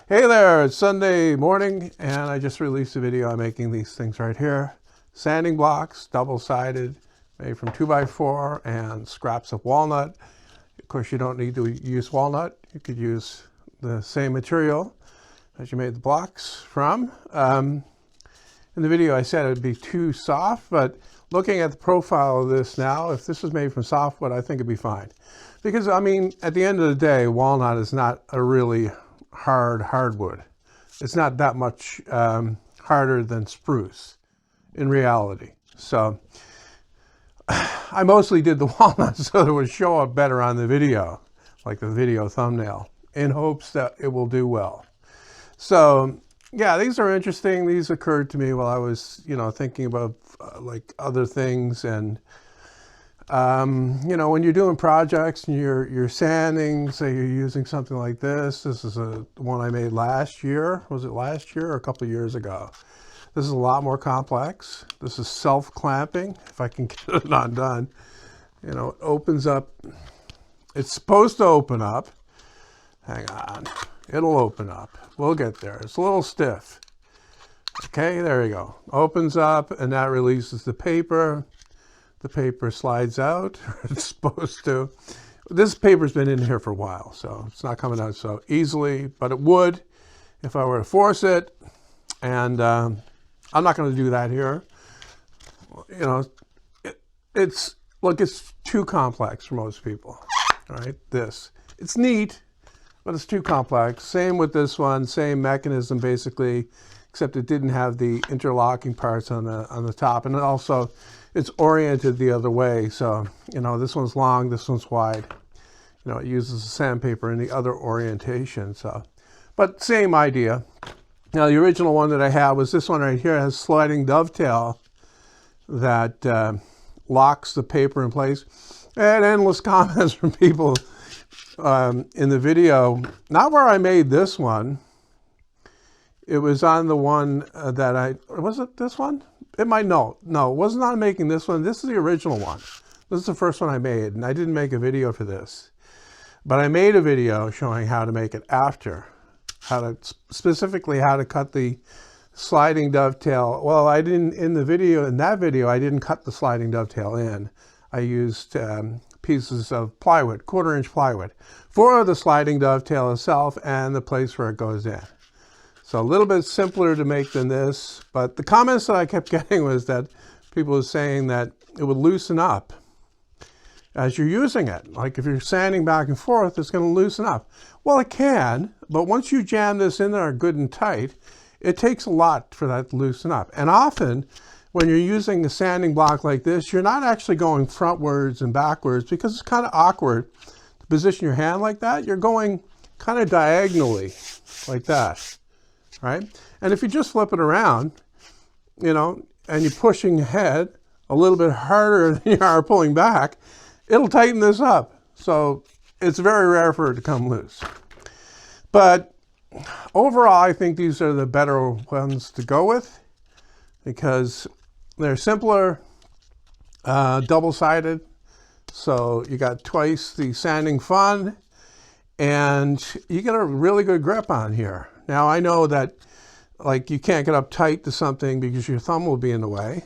Hey there, it's Sunday morning and I just released a video on making these things right here. Sanding blocks, double-sided, made from 2x4 and scraps of walnut. Of course, you don't need to use walnut. You could use the same material as you made the blocks from. In the video I said it would be too soft, but looking at the profile of this now, if this was made from softwood, I think it'd be fine. Because, I mean, at the end of the day, walnut is not a really hardwood. It's not that much harder than spruce in reality. So I mostly did the walnut so it would show up better on the video, like the video thumbnail, in hopes that it will do well. So yeah, these are interesting. These occurred to me while I was, thinking about like other things. And when you're doing projects and you're sanding, say you're using something like this. This is one I made last year. Was it last year or a couple of years ago? This is a lot more complex. This is self-clamping, if I can get it undone. It opens up. It's supposed to open up. Hang on. It'll open up. We'll get there. It's a little stiff. Okay, there you go. Opens up, and that releases the paper. The paper slides out. It's supposed to. This paper's been in here for a while, so it's not coming out so easily, but it would if I were to force it. And I'm not going to do that here. It's too complex for most people. All right, it's neat, but it's too complex. Same with this one, same mechanism basically, except it didn't have the interlocking parts on the top, and also it's oriented the other way. So this one's long, this one's wide. It uses the sandpaper in the other orientation. So, but same idea. Now the original one that I had was this one right here. It has sliding dovetail that locks the paper in place. And endless comments from people in the video, not where I made this one. It was on the one was it this one? It might, no, it wasn't on making this one. This is the original one. This is the first one I made, and I didn't make a video for this. But I made a video showing how to make it after. Specifically how to cut the sliding dovetail. Well, in that video, I didn't cut the sliding dovetail in. I used pieces of plywood, 1/4-inch plywood, for the sliding dovetail itself and the place where it goes in. So a little bit simpler to make than this, but the comments that I kept getting was that people were saying that it would loosen up as you're using it. Like if you're sanding back and forth, it's going to loosen up. Well, it can, but once you jam this in there good and tight, it takes a lot for that to loosen up. And often, when you're using a sanding block like this, you're not actually going frontwards and backwards because it's kind of awkward to position your hand like that. You're going kind of diagonally like that. Right? And if you just flip it around, and you're pushing ahead a little bit harder than you are pulling back, it'll tighten this up. So it's very rare for it to come loose. But overall, I think these are the better ones to go with because they're simpler, double-sided. So you got twice the sanding fun, and you get a really good grip on here. Now, I know that like you can't get up tight to something because your thumb will be in the way,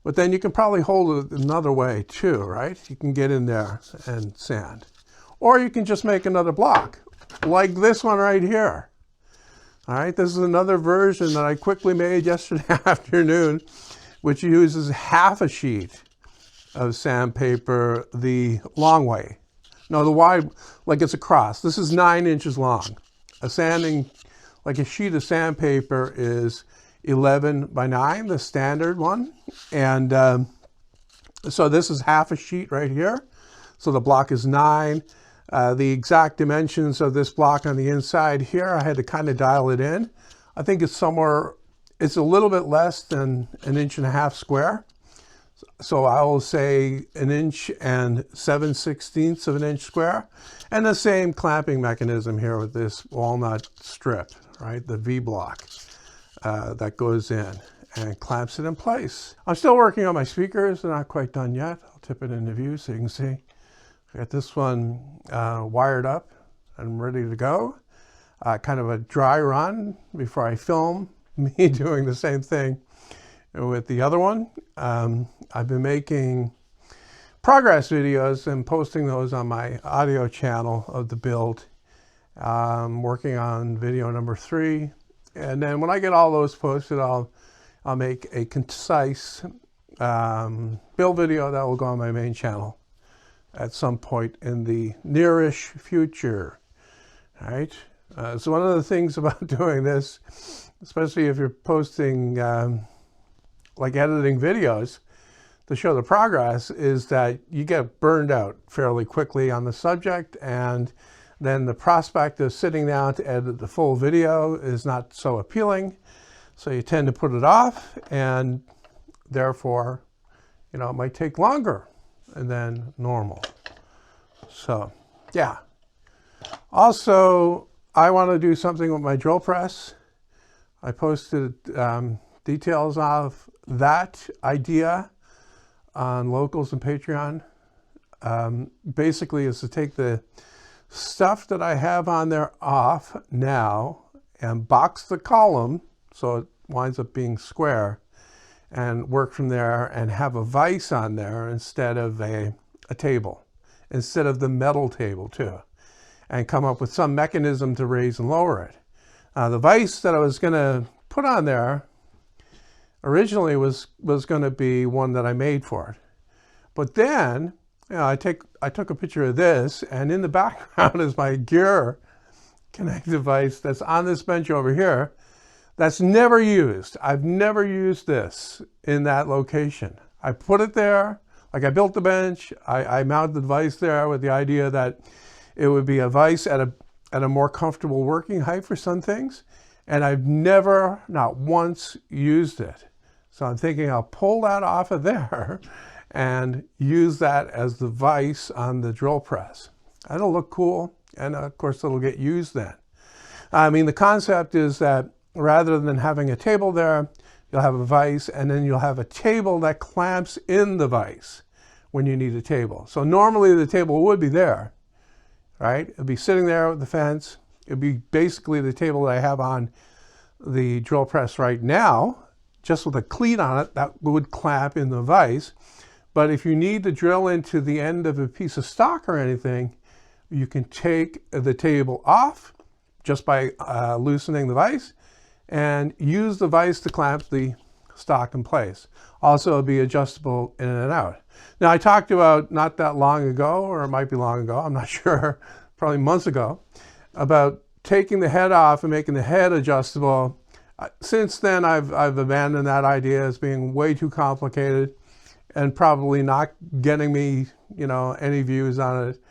but then you can probably hold it another way too, right? You can get in there and sand. Or you can just make another block, like this one right here. All right, this is another version that I quickly made yesterday afternoon, which uses half a sheet of sandpaper the long way. No, the wide, like it's a cross. This is 9 inches long. Like a sheet of sandpaper is 11 by 9, the standard one. And so this is half a sheet right here. So the block is 9. The exact dimensions of this block on the inside here, I had to kind of dial it in. I think it's a little bit less than 1.5 inches square. So I will say 1 inch and 7/16 of an inch square. And the same clamping mechanism here with this walnut strip, right? The V block that goes in and clamps it in place. I'm still working on my speakers. They're not quite done yet. I'll tip it into view so you can see. I got this one wired up and ready to go. kind of a dry run before I film me doing the same thing with the other one. I've been making progress videos and posting those on my audio channel of the build. Working on video number 3. And then when I get all those posted, I'll make a concise build video that will go on my main channel at some point in the nearish future. All right. So one of the things about doing this, especially if you're posting like editing videos to show the progress, is that you get burned out fairly quickly on the subject, and then the prospect of sitting down to edit the full video is not so appealing. So you tend to put it off, and therefore, you know, it might take longer than normal. So, yeah. Also, I want to do something with my drill press. I posted details of that idea on Locals and Patreon. Basically, is to take the stuff that I have on there off now and box the column so it winds up being square, and work from there and have a vise on there instead of a table, instead of the metal table too, and come up with some mechanism to raise and lower it. The vise that I was going to put on there originally was going to be one that I made for it. But then, you know, I took a picture of this, and in the background is my gear connect device that's on this bench over here that's never used. I've never used this in that location. I put it there, like I built the bench, I mounted the device there with the idea that it would be a vise at a more comfortable working height for some things, and I've never, not once, used it. So I'm thinking I'll pull that off of there and use that as the vise on the drill press. That'll look cool, and of course it'll get used then. I mean, the concept is that rather than having a table there, you'll have a vise, and then you'll have a table that clamps in the vise when you need a table. So normally the table would be there, right? It'd be sitting there with the fence. It'd be basically the table that I have on the drill press right now, just with a cleat on it that would clamp in the vise. But if you need to drill into the end of a piece of stock or anything, you can take the table off just by loosening the vise, and use the vise to clamp the stock in place. Also, it'll be adjustable in and out. Now, I talked about not that long ago, or it might be long ago, I'm not sure, probably months ago, about taking the head off and making the head adjustable. Since then, I've abandoned that idea as being way too complicated and probably not getting me, you know, any views on it.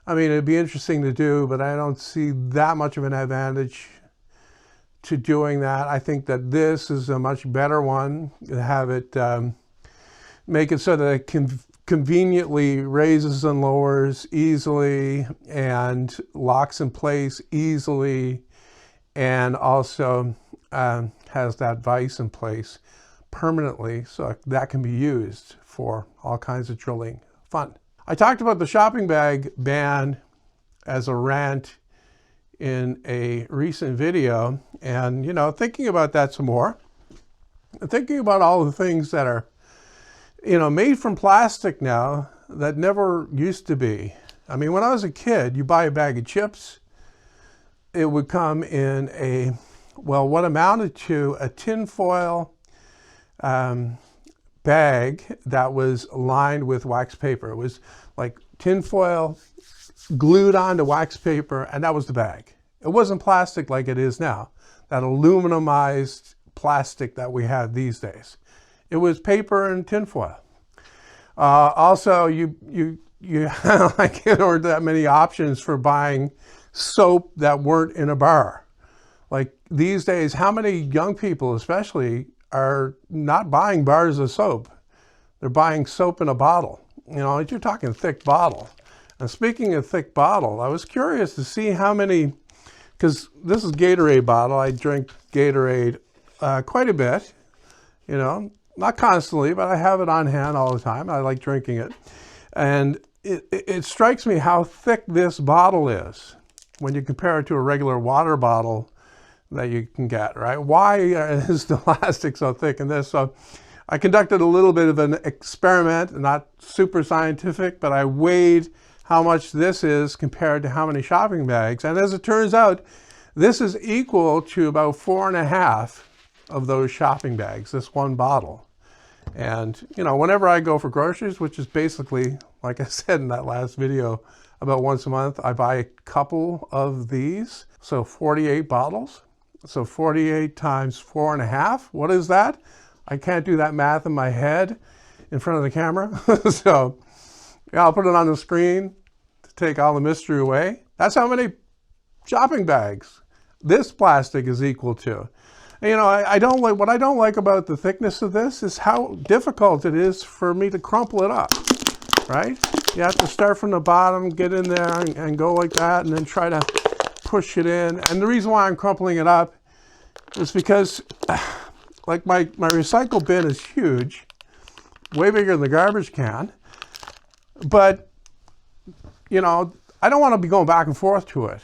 I mean, it'd be interesting to do, but I don't see that much of an advantage to doing that. I think that this is a much better one. Have it, make it so that it can conveniently raises and lowers easily and locks in place easily, and also has that vise in place permanently, so that can be used for all kinds of drilling fun. I talked about the shopping bag ban as a rant in a recent video, and, you know, thinking about that some more, thinking about all the things that are, you know, made from plastic now that never used to be. I mean, when I was a kid, you buy a bag of chips, it would come in a, well, what amounted to a tinfoil bag that was lined with wax paper. It was like tinfoil glued onto wax paper, and that was the bag. It wasn't plastic like it is now, that aluminumized plastic that we have these days. It was paper and tinfoil. Also, you like, there weren't that many options for buying soap that weren't in a bar. Like these days, how many young people especially are not buying bars of soap? They're buying soap in a bottle. You know, you're talking thick bottle. And speaking of thick bottle, I was curious to see how many, because this is Gatorade bottle. I drink Gatorade quite a bit, you know, not constantly, but I have it on hand all the time. I like drinking it. And it strikes me how thick this bottle is. when you compare it to a regular water bottle that you can get, right? Why is the plastic so thick in this? So I conducted a little bit of an experiment, not super scientific, but I weighed how much this is compared to how many shopping bags. And as it turns out, this is equal to about 4.5 of those shopping bags, this one bottle. And, you know, whenever I go for groceries, which is basically, like I said in that last video, about once a month, I buy a couple of these. So 48 bottles. So 48 times 4.5. What is that? I can't do that math in my head in front of the camera. So yeah, I'll put it on the screen to take all the mystery away. That's how many shopping bags this plastic is equal to. And, you know, I don't like, what I don't like about the thickness of this is how difficult it is for me to crumple it up, right? You have to start from the bottom, get in there and go like that, and then try to push it in. And the reason why I'm crumpling it up is because like my recycle bin is huge, way bigger than the garbage can. But, you know, I don't want to be going back and forth to it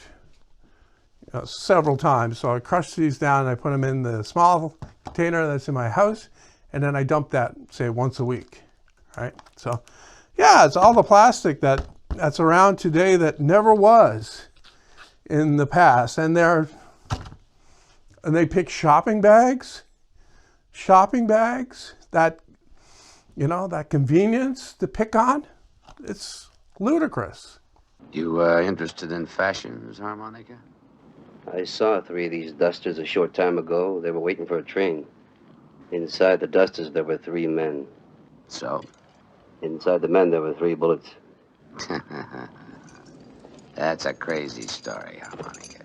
several times. So I crush these down and I put them in the small container that's in my house. And then I dump that, say, once a week, right? So, yeah, it's all the plastic that's around today that never was in the past. And they pick shopping bags that, you know, that convenience to pick on. It's ludicrous. You interested in fashion, Miss Harmonica? I saw 3 of these dusters a short time ago. They were waiting for a train. Inside the dusters, there were 3 men. So? Inside the men, there were 3 bullets. That's a crazy story, Harmonica.